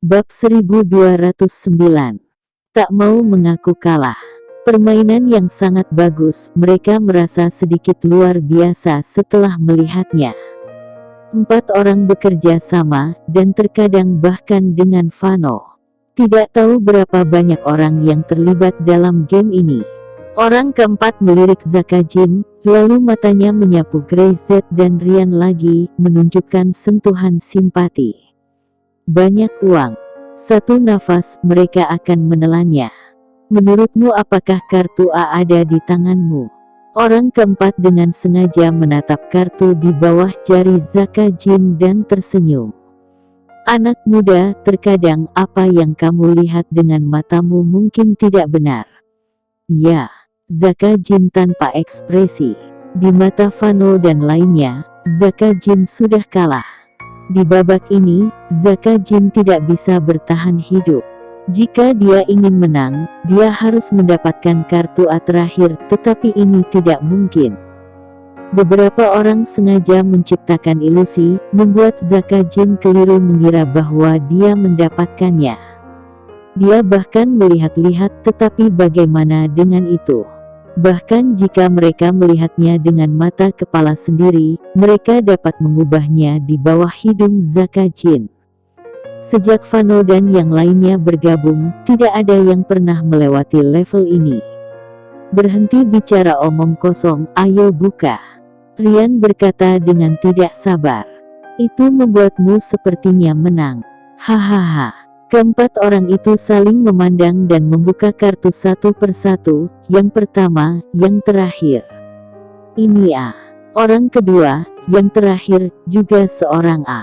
Bab 1209. Tak mau mengaku kalah. Permainan yang sangat bagus, mereka merasa sedikit luar biasa setelah melihatnya. 4 orang bekerja sama, dan terkadang bahkan dengan Vano. Tidak tahu berapa banyak orang yang terlibat dalam game ini. Orang keempat melirik Zakajin, lalu matanya menyapu Grey-Z dan Ryan lagi, menunjukkan sentuhan simpati. Banyak uang. Satu nafas mereka akan menelannya. Menurutmu apakah kartu A ada di tanganmu? Orang keempat dengan sengaja menatap kartu di bawah jari Zakajin dan tersenyum. Anak muda, terkadang apa yang kamu lihat dengan matamu mungkin tidak benar. Ya, Zakajin tanpa ekspresi. Di mata Vano dan lainnya, Zakajin sudah kalah. Di babak ini, Zakajin tidak bisa bertahan hidup. Jika dia ingin menang, dia harus mendapatkan kartu A terakhir, tetapi ini tidak mungkin. Beberapa orang sengaja menciptakan ilusi, membuat Zakajin keliru mengira bahwa dia mendapatkannya. Dia bahkan melihat-lihat, tetapi bagaimana dengan itu? Bahkan jika mereka melihatnya dengan mata kepala sendiri, mereka dapat mengubahnya di bawah hidung Zakajin. Sejak Vano dan yang lainnya bergabung, tidak ada yang pernah melewati level ini. Berhenti bicara omong kosong, ayo buka. Ryan berkata dengan tidak sabar. Itu membuatmu sepertinya menang. Hahaha. Keempat orang itu saling memandang dan membuka kartu satu persatu. Yang pertama, yang terakhir. Ini A. Orang kedua, yang terakhir, juga seorang A.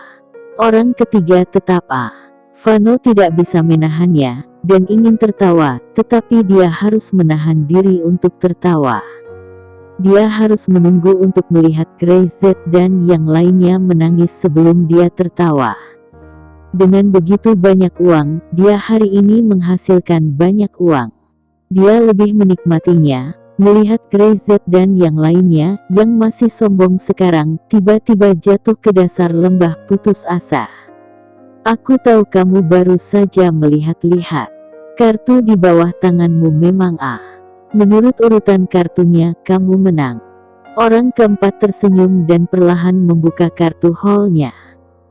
Orang ketiga tetap A. Vano tidak bisa menahannya, dan ingin tertawa, tetapi dia harus menahan diri untuk tertawa. Dia harus menunggu untuk melihat Grey-Z dan yang lainnya menangis sebelum dia tertawa. Dengan begitu banyak uang, dia hari ini menghasilkan banyak uang. Dia lebih menikmatinya, melihat Grey-Z dan yang lainnya, yang masih sombong sekarang, tiba-tiba jatuh ke dasar lembah putus asa. Aku tahu kamu baru saja melihat-lihat. Kartu di bawah tanganmu memang A. Menurut urutan kartunya, kamu menang. Orang keempat tersenyum dan perlahan membuka kartu hall-nya.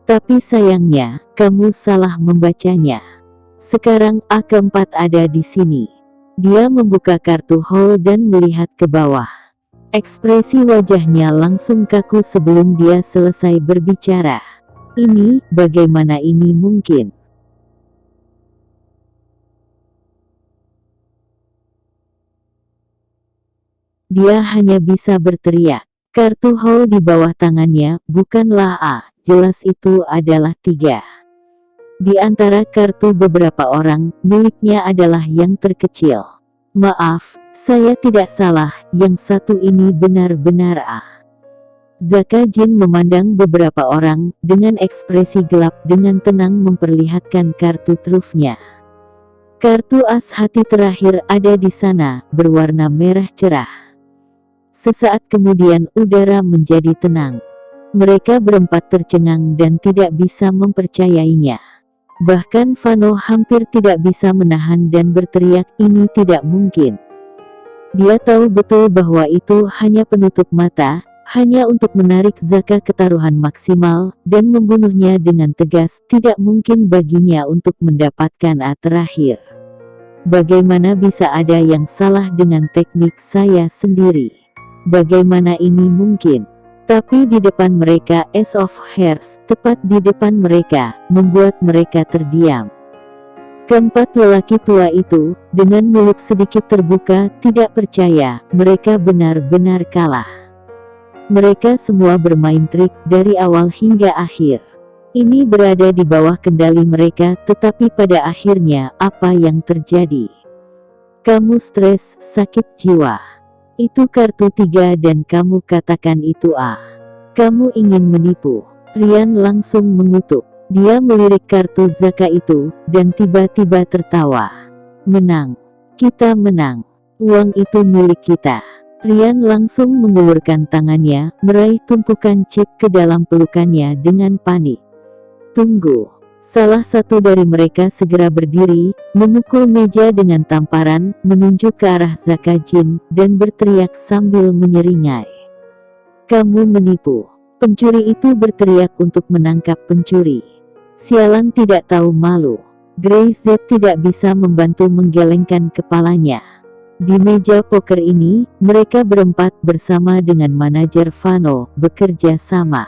Tapi sayangnya, kamu salah membacanya. Sekarang A keempat ada di sini. Dia membuka kartu hall dan melihat ke bawah. Ekspresi wajahnya langsung kaku sebelum dia selesai berbicara. Ini, bagaimana ini mungkin? Dia hanya bisa berteriak. Kartu hall di bawah tangannya, bukanlah A. Jelas itu adalah 3. Di antara kartu beberapa orang, miliknya adalah yang terkecil. Maaf, saya tidak salah, yang satu ini benar-benar A. Zakajin memandang beberapa orang, dengan ekspresi gelap dengan tenang memperlihatkan kartu trufnya. Kartu as hati terakhir ada di sana, berwarna merah cerah. Sesaat kemudian udara menjadi tenang. Mereka berempat tercengang dan tidak bisa mempercayainya. Bahkan Vano hampir tidak bisa menahan dan berteriak, ini tidak mungkin. Dia tahu betul bahwa itu hanya penutup mata, hanya untuk menarik Zaka ke taruhan maksimal, dan membunuhnya dengan tegas. Tidak mungkin baginya untuk mendapatkan A terakhir. Bagaimana bisa ada yang salah dengan teknik saya sendiri? Bagaimana ini mungkin? Tapi di depan mereka, Ace of Hearts, tepat di depan mereka, membuat mereka terdiam. Keempat lelaki tua itu, dengan mulut sedikit terbuka, tidak percaya, mereka benar-benar kalah. Mereka semua bermain trik, dari awal hingga akhir. Ini berada di bawah kendali mereka, tetapi pada akhirnya, apa yang terjadi? Kamu stres, sakit jiwa. Itu kartu 3 dan kamu katakan itu A. Kamu ingin menipu. Ryan langsung mengutuk. Dia melirik kartu Zaka itu, dan tiba-tiba tertawa. Menang. Kita menang. Uang itu milik kita. Ryan langsung mengulurkan tangannya, meraih tumpukan chip ke dalam pelukannya dengan panik. Tunggu. Salah satu dari mereka segera berdiri, memukul meja dengan tamparan, menunjuk ke arah Zaka Jin, dan berteriak sambil menyeringai. "Kamu menipu!" Pencuri itu berteriak untuk menangkap pencuri. Sialan tidak tahu malu. Grey Z tidak bisa membantu menggelengkan kepalanya. Di meja poker ini, mereka berempat bersama dengan manajer Vano bekerja sama.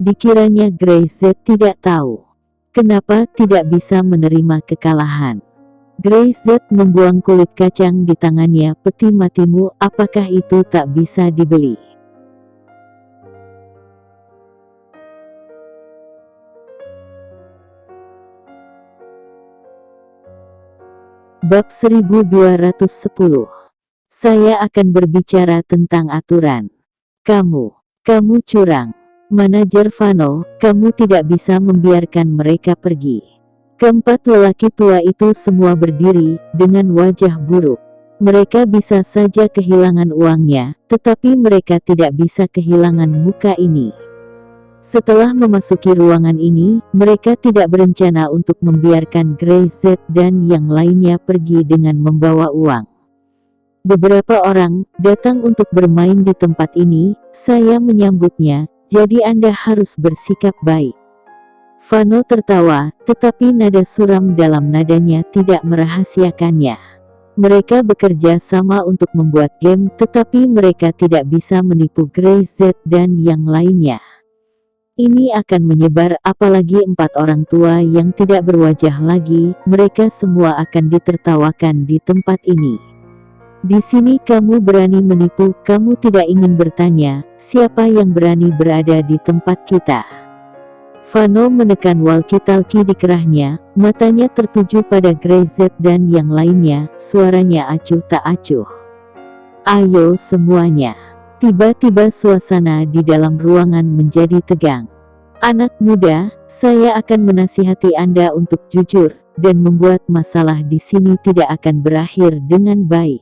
Dikiranya Grey Z tidak tahu kenapa tidak bisa menerima kekalahan. Grey Z membuang kulit kacang di tangannya. "Peti matimu, apakah itu tak bisa dibeli?" Bab 1210. Saya akan berbicara tentang aturan. Kamu curang. Manajer Vano, kamu tidak bisa membiarkan mereka pergi. Keempat lelaki tua itu semua berdiri, dengan wajah buruk. Mereka bisa saja kehilangan uangnya, tetapi mereka tidak bisa kehilangan muka ini. Setelah memasuki ruangan ini, mereka tidak berencana untuk membiarkan Grey Z dan yang lainnya pergi dengan membawa uang. Beberapa orang datang untuk bermain di tempat ini, saya menyambutnya, jadi Anda harus bersikap baik. Vano tertawa, tetapi nada suram dalam nadanya tidak merahasiakannya. Mereka bekerja sama untuk membuat game, tetapi mereka tidak bisa menipu Grey Z dan yang lainnya. Ini akan menyebar, apalagi 4 orang tua yang tidak berwajah lagi, mereka semua akan ditertawakan di tempat ini. Di sini kamu berani menipu, kamu tidak ingin bertanya, siapa yang berani berada di tempat kita? Vano menekan walkie-talkie di kerahnya, matanya tertuju pada Grey Z dan yang lainnya, suaranya acuh tak acuh. "Ayo semuanya." Tiba-tiba suasana di dalam ruangan menjadi tegang. "Anak muda, saya akan menasihati Anda untuk jujur, dan membuat masalah di sini tidak akan berakhir dengan baik.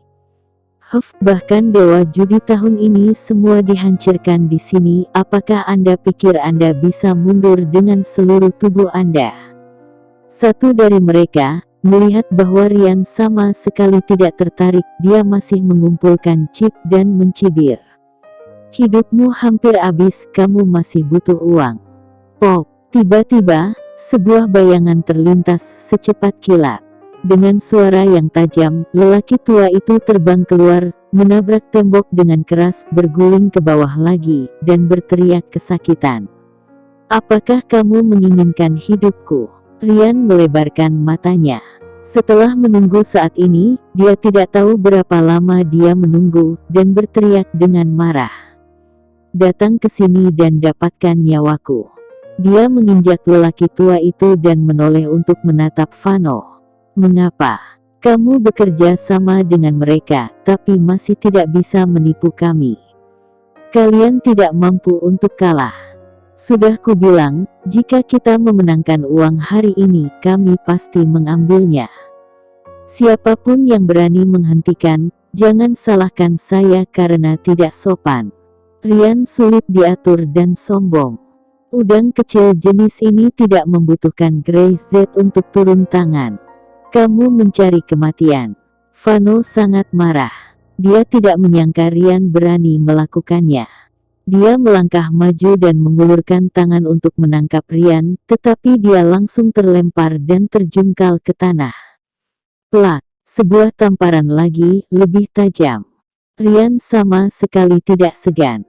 Bahkan dewa judi tahun ini semua dihancurkan di sini. Apakah Anda pikir Anda bisa mundur dengan seluruh tubuh Anda?" Satu dari mereka melihat bahwa Ryan sama sekali tidak tertarik, dia masih mengumpulkan chip dan mencibir. "Hidupmu hampir habis, kamu masih butuh uang." Pop! Tiba-tiba, sebuah bayangan terlintas secepat kilat. Dengan suara yang tajam, lelaki tua itu terbang keluar, menabrak tembok dengan keras, berguling ke bawah lagi, dan berteriak kesakitan. "Apakah kamu menginginkan hidupku?" Ryan melebarkan matanya. Setelah menunggu saat ini, dia tidak tahu berapa lama dia menunggu, dan berteriak dengan marah. "Datang ke sini dan dapatkan nyawaku." Dia menginjak lelaki tua itu dan menoleh untuk menatap Vano. "Mengapa kamu bekerja sama dengan mereka, tapi masih tidak bisa menipu kami? Kalian tidak mampu untuk kalah. Sudah kubilang, jika kita memenangkan uang hari ini, kami pasti mengambilnya. Siapapun yang berani menghentikan, jangan salahkan saya karena tidak sopan." Ryan sulit diatur dan sombong. Udang kecil jenis ini tidak membutuhkan Grey Z untuk turun tangan. "Kamu mencari kematian." Vano sangat marah. Dia tidak menyangka Ryan berani melakukannya. Dia melangkah maju dan mengulurkan tangan untuk menangkap Ryan, tetapi dia langsung terlempar dan terjungkal ke tanah. Plak! Sebuah tamparan lagi, lebih tajam. Ryan sama sekali tidak segan.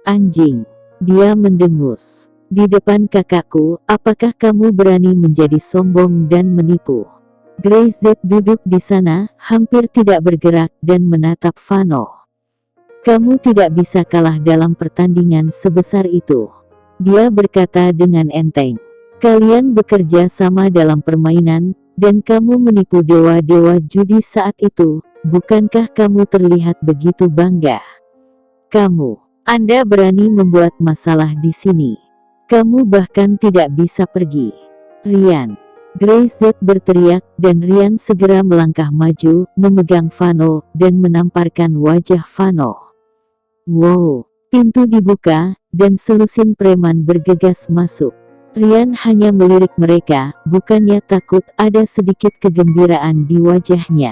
"Anjing!" dia mendengus. "Di depan kakakku, apakah kamu berani menjadi sombong dan menipu?" Grey Z duduk di sana, hampir tidak bergerak, dan menatap Vano. "Kamu tidak bisa kalah dalam pertandingan sebesar itu," dia berkata dengan enteng. "Kalian bekerja sama dalam permainan, dan kamu menipu dewa-dewa judi saat itu. Bukankah kamu terlihat begitu bangga? Anda berani membuat masalah di sini. Kamu bahkan tidak bisa pergi." "Ryan!" Grey Z berteriak, dan Ryan segera melangkah maju, memegang Vano, dan menamparkan wajah Vano. Wow! Pintu dibuka, dan selusin preman bergegas masuk. Rian hanya melirik mereka, bukannya takut. Ada sedikit kegembiraan di wajahnya.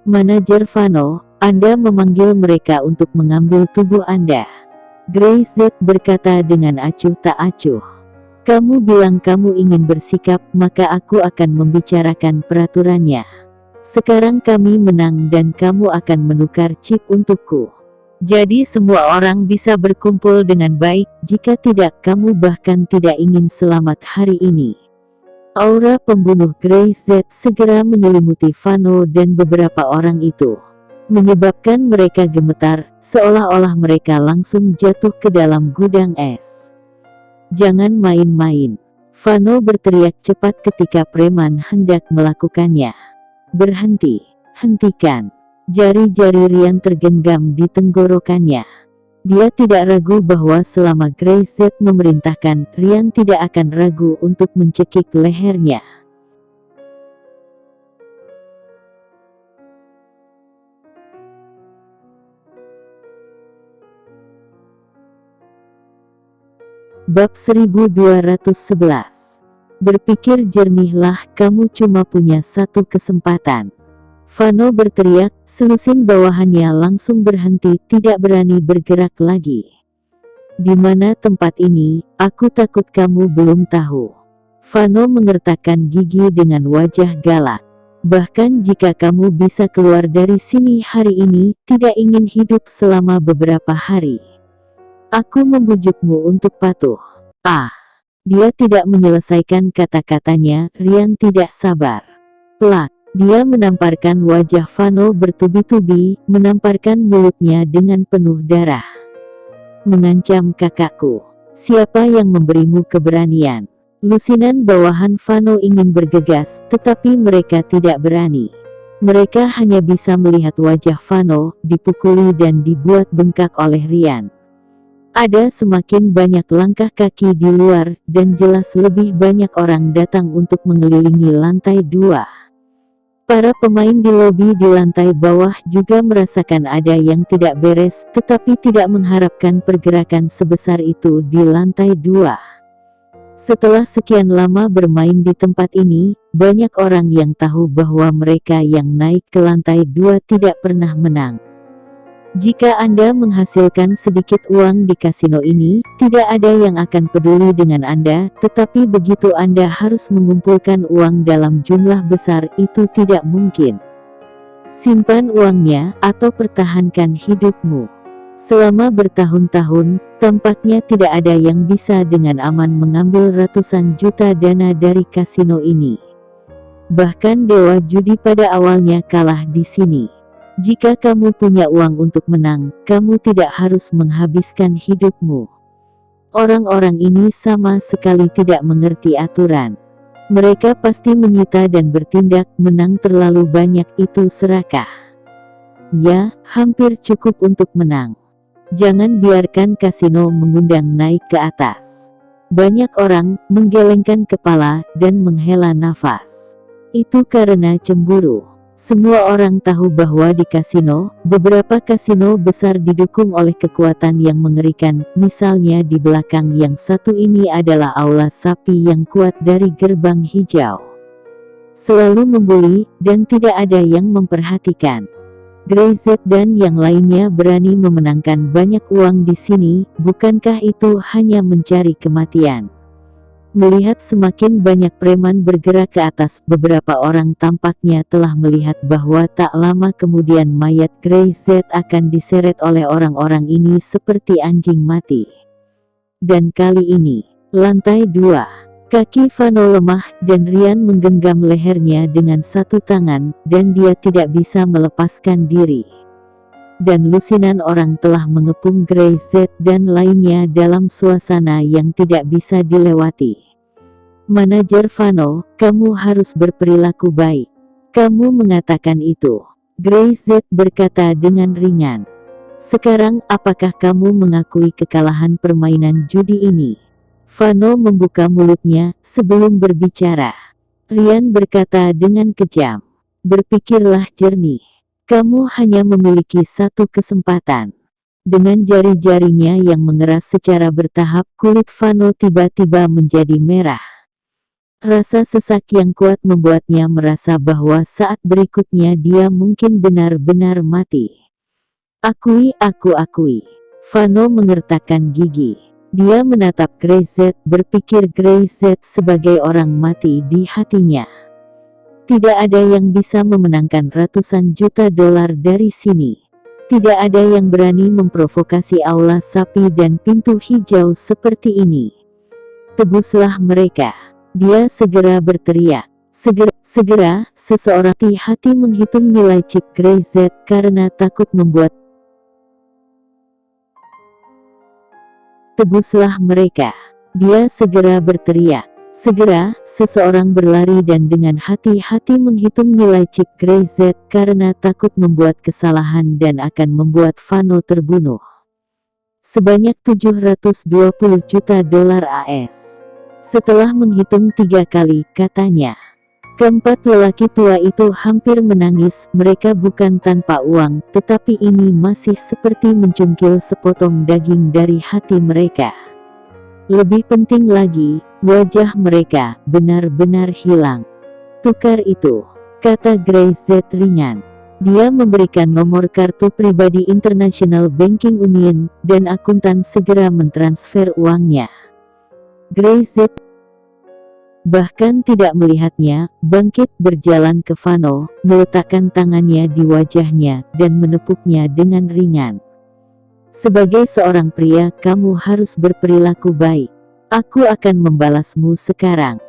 Manajer Vano, Anda memanggil mereka untuk mengambil tubuh Anda. Grey Z berkata dengan acuh tak acuh. Kamu bilang kamu ingin bersikap, maka aku akan membicarakan peraturannya. Sekarang kami menang dan kamu akan menukar chip untukku. Jadi semua orang bisa berkumpul dengan baik. Jika tidak, kamu bahkan tidak ingin selamat hari ini. Aura pembunuh Grey Z segera menyelimuti Vano dan beberapa orang itu, menyebabkan mereka gemetar, seolah-olah mereka langsung jatuh ke dalam gudang es. Jangan main-main. Vano berteriak cepat ketika preman hendak melakukannya. Berhenti, hentikan. Jari-jari Rian tergenggam di tenggorokannya. Dia tidak ragu bahwa selama Grey Z memerintahkan, Rian tidak akan ragu untuk mencekik lehernya. Bab 1211. Berpikir jernihlah, kamu cuma punya satu kesempatan. Vano berteriak, selusin bawahannya langsung berhenti, tidak berani bergerak lagi. Di mana tempat ini? Aku takut kamu belum tahu. Vano mengertakkan gigi dengan wajah galak. Bahkan jika kamu bisa keluar dari sini hari ini, tidak ingin hidup selama beberapa hari. Aku membujukmu untuk patuh. Dia tidak menyelesaikan kata-katanya. Rian tidak sabar. Plak. Dia menamparkan wajah Vano bertubi-tubi, menamparkan mulutnya dengan penuh darah. Mengancam kakakku. Siapa yang memberimu keberanian? Lusinan bawahan Vano ingin bergegas, tetapi mereka tidak berani. Mereka hanya bisa melihat wajah Vano dipukuli dan dibuat bengkak oleh Rian. Ada semakin banyak langkah kaki di luar, dan jelas lebih banyak orang datang untuk mengelilingi lantai 2. Para pemain di lobi di lantai bawah juga merasakan ada yang tidak beres, tetapi tidak mengharapkan pergerakan sebesar itu di lantai 2. Setelah sekian lama bermain di tempat ini, banyak orang yang tahu bahwa mereka yang naik ke lantai 2 tidak pernah menang. Jika Anda menghasilkan sedikit uang di kasino ini, tidak ada yang akan peduli dengan Anda, tetapi begitu Anda harus mengumpulkan uang dalam jumlah besar, itu tidak mungkin. Simpan uangnya, atau pertahankan hidupmu. Selama bertahun-tahun, tampaknya tidak ada yang bisa dengan aman mengambil ratusan juta dana dari kasino ini. Bahkan dewa judi pada awalnya kalah di sini. Jika kamu punya uang untuk menang, kamu tidak harus menghabiskan hidupmu. Orang-orang ini sama sekali tidak mengerti aturan. Mereka pasti menyita dan bertindak. Menang terlalu banyak itu serakah. Ya, hampir cukup untuk menang. Jangan biarkan kasino mengundang naik ke atas. Banyak orang menggelengkan kepala dan menghela nafas. Itu karena cemburu. Semua orang tahu bahwa di kasino, beberapa kasino besar didukung oleh kekuatan yang mengerikan. Misalnya di belakang yang satu ini adalah aula sapi yang kuat dari gerbang hijau. Selalu membuli, dan tidak ada yang memperhatikan. Grey Z dan yang lainnya berani memenangkan banyak uang di sini. Bukankah itu hanya mencari kematian? Melihat semakin banyak preman bergerak ke atas, beberapa orang tampaknya telah melihat bahwa tak lama kemudian mayat Grey Z akan diseret oleh orang-orang ini seperti anjing mati. Dan kali ini, lantai 2. Kaki Vano lemah, dan Rian menggenggam lehernya dengan satu tangan, dan dia tidak bisa melepaskan diri. Dan lusinan orang telah mengepung Grey Z dan lainnya dalam suasana yang tidak bisa dilewati. Manajer Vano, kamu harus berperilaku baik. Kamu mengatakan itu. Grey Z berkata dengan ringan. Sekarang, apakah kamu mengakui kekalahan permainan judi ini? Vano membuka mulutnya sebelum berbicara. Rian berkata dengan kejam. Berpikirlah jernih. Kamu hanya memiliki satu kesempatan. Dengan jari-jarinya yang mengeras secara bertahap, kulit Vano tiba-tiba menjadi merah. Rasa sesak yang kuat membuatnya merasa bahwa saat berikutnya dia mungkin benar-benar mati. Akui, aku akui. Vano mengertakkan gigi. Dia menatap Greyset, berpikir Greyset sebagai orang mati di hatinya. Tidak ada yang bisa memenangkan ratusan juta dolar dari sini. Tidak ada yang berani memprovokasi aula sapi dan pintu hijau seperti ini. Tebuslah mereka. Dia segera berteriak. Segera, seseorang hati-hati menghitung nilai chip Greyset karena takut membuat. Tebuslah mereka. Dia segera berteriak. Segera, seseorang berlari dan dengan hati-hati menghitung nilai chip Greyset karena takut membuat kesalahan dan akan membuat Vano terbunuh. Sebanyak 720 juta dolar AS. Setelah menghitung 3 kali, katanya. Keempat lelaki tua itu hampir menangis. Mereka bukan tanpa uang, tetapi ini masih seperti mencungkil sepotong daging dari hati mereka. Lebih penting lagi, wajah mereka benar-benar hilang. Tukar itu, kata Greyset ringan. Dia memberikan nomor kartu pribadi International Banking Union, dan akuntan segera mentransfer uangnya. Greyset bahkan tidak melihatnya, bangkit berjalan ke Vano, meletakkan tangannya di wajahnya, dan menepuknya dengan ringan. Sebagai seorang pria, kamu harus berperilaku baik. Aku akan membalasmu sekarang.